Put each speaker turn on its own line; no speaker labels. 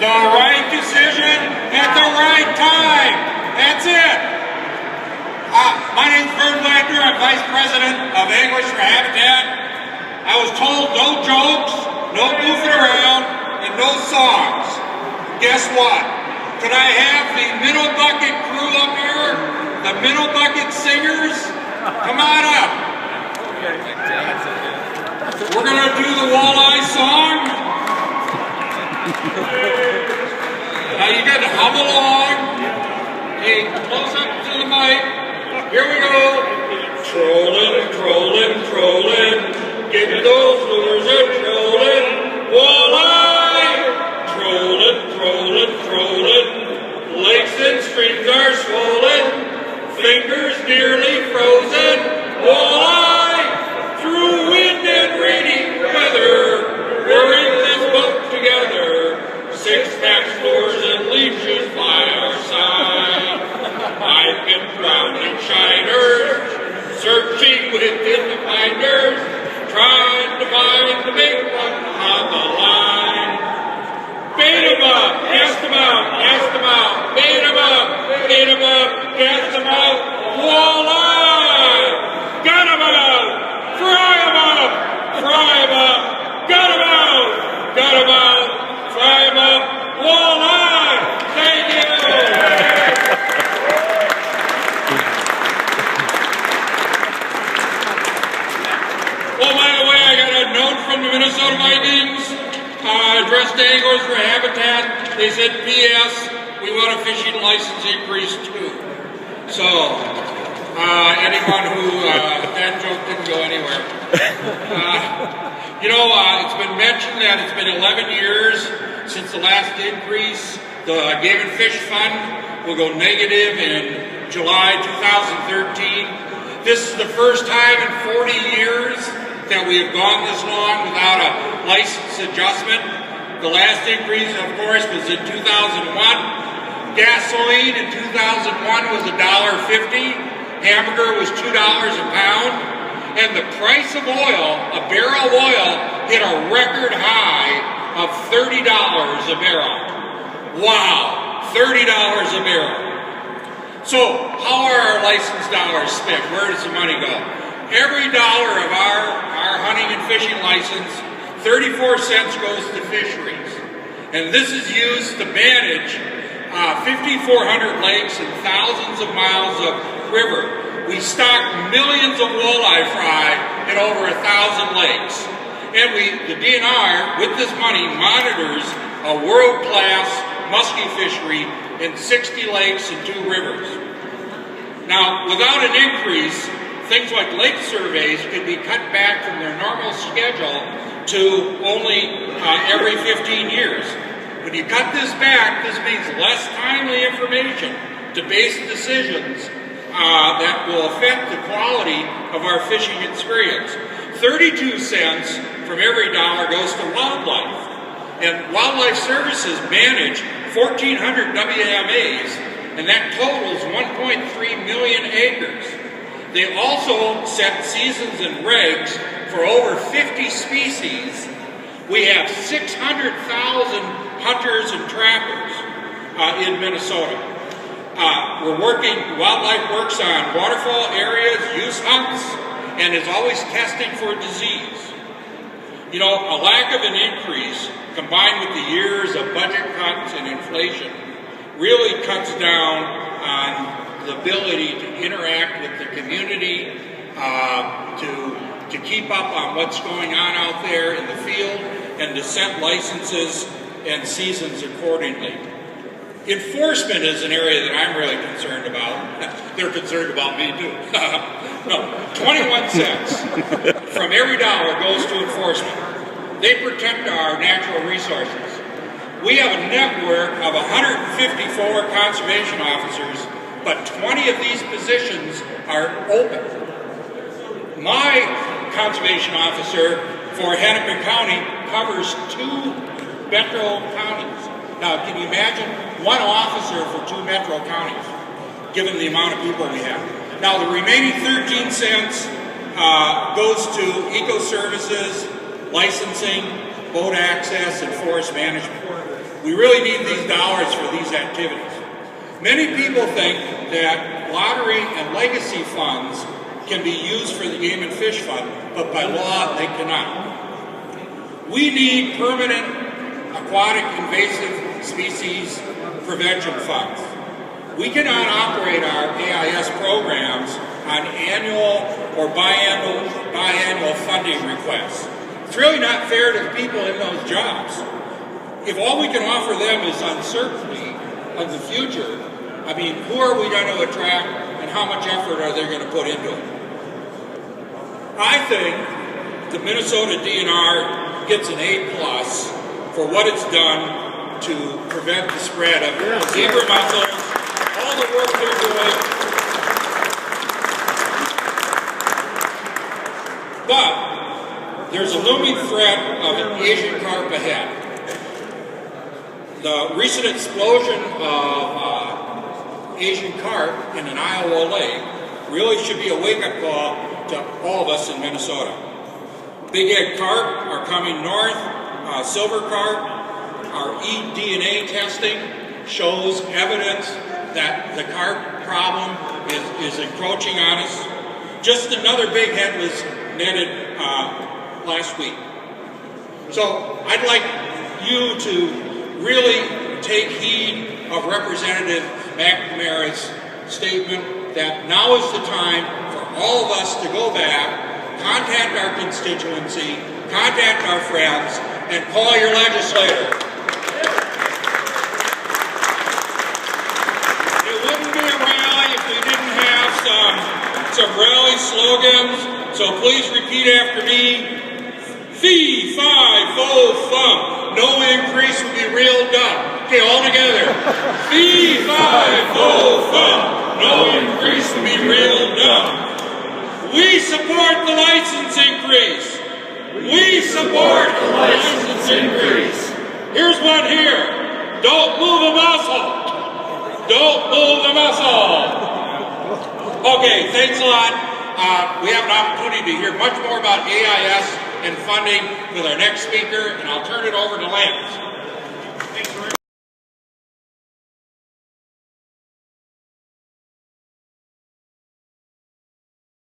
The right decision at the right time. That's it. My name's Vern Wagner. I'm Vice President of English for Habitat. I was told no jokes, no goofing around, and no songs. Guess what? Could I have the Middle Bucket crew up here? The Middle Bucket singers? Come on up. We're going to do the walleye song. Now you got to hum along. Hey, close up to the mic. Here we go. Trolling, trolling, trolling. Get those lures a trolling. Walleye. Trolling, trolling, trolling. Lakes and streams are swollen. Fingers nearly frozen. Walleye. Through wind and rainy weather. We're in this boat together. Six-packs, lures, and leashes by our side. I've been drowning shiners, searching within the finders, trying to find the big one on the line. Bait 'em up, cast 'em out, cast 'em out. Bait 'em up, bait 'em up, cast 'em out. Walleye! Got 'em out! Fry 'em up! Fry 'em up! Got 'em out! Got 'em out! Fry 'em up! Walleye! Thank you! Oh, by the way, I got a note from the Minnesota Vikings addressed to Anglers for Habitat. They said, P.S., we want a fishing license increase too. So, anyone who, that joke didn't go anywhere. It's been mentioned that it's been 11 years since the last increase. The Game and Fish Fund will go negative in July 2013. This is the first time in 40 years that we have gone this long without a license adjustment. The last increase, of course, was in 2001. Gasoline in 2001 was $1.50. Hamburger was $2 a pound. And the price of oil, a barrel of oil, hit a record high of $30 a barrel. Wow, $30 a barrel. So, how are our license dollars spent? Where does the money go? Every dollar of our hunting and fishing license, 34 cents goes to fisheries. And this is used to manage 5,400 lakes and thousands of miles of river. We stock millions of walleye fry in over 1,000 lakes. And the DNR, with this money, monitors a world-class muskie fishery in 60 lakes and 2 rivers. Now, without an increase, things like lake surveys could be cut back from their normal schedule to only every 15 years. When you cut this back, this means less timely information to base decisions that will affect the quality of our fishing experience. 32 cents from every dollar goes to wildlife. And Wildlife Services manage 1,400 WMAs, and that totals 1.3 million acres. They also set seasons and regs for over 50 species. We have 600,000 hunters and trappers in Minnesota. Wildlife works on waterfall areas, use hunts, and is always testing for disease. A lack of an increase combined with the years of budget cuts and inflation really cuts down on the ability to interact with the community, to keep up on what's going on out there in the field, and to set licenses and seasons accordingly. Enforcement is an area that I'm really concerned about. They're concerned about me too. No, 21 cents from every dollar goes to enforcement. They protect our natural resources. We have a network of 154 conservation officers, but 20 of these positions are open. My conservation officer for Hennepin County covers 2 metro counties. Now, can you imagine one officer for 2 metro counties, given the amount of people we have? Now, the remaining 13 cents goes to eco services, licensing, boat access, and forest management. We really need these dollars for these activities. Many people think that lottery and legacy funds can be used for the Game and Fish Fund, but by law they cannot. We need permanent aquatic invasive species prevention funds. We cannot operate our AIS programs on annual or biannual funding requests. It's really not fair to the people in those jobs. If all we can offer them is uncertainty of the future, I mean, who are we going to attract and how much effort are they going to put into it? I think the Minnesota DNR gets an A+ for what it's done to prevent the spread of zebra mussels, all the work they're doing. But there's a looming threat of an Asian carp ahead. The recent explosion of Asian carp in an Iowa lake really should be a wake-up call to all of us in Minnesota. Big-egg carp are coming north, silver carp. Our eDNA testing shows evidence that the carp problem is encroaching on us. Just another big head was netted last week. So I'd like you to really take heed of Representative McNamara's statement that now is the time for all of us to go back, contact our constituency, contact our friends, and call your legislator. It wouldn't be a rally if we didn't have some rally slogans, so please repeat after me. Fee, fi, fo, fum. No increase would be real dumb. Okay, all together. Fee, fi, fo, fum. No increase would be real dumb. We support the license increase. We support the license increase. Here's one here. Don't move a muscle. Don't move the muscle. Okay, thanks a lot. We have an opportunity to hear much more about AIS and funding with our next speaker, and I'll turn it over to Lance.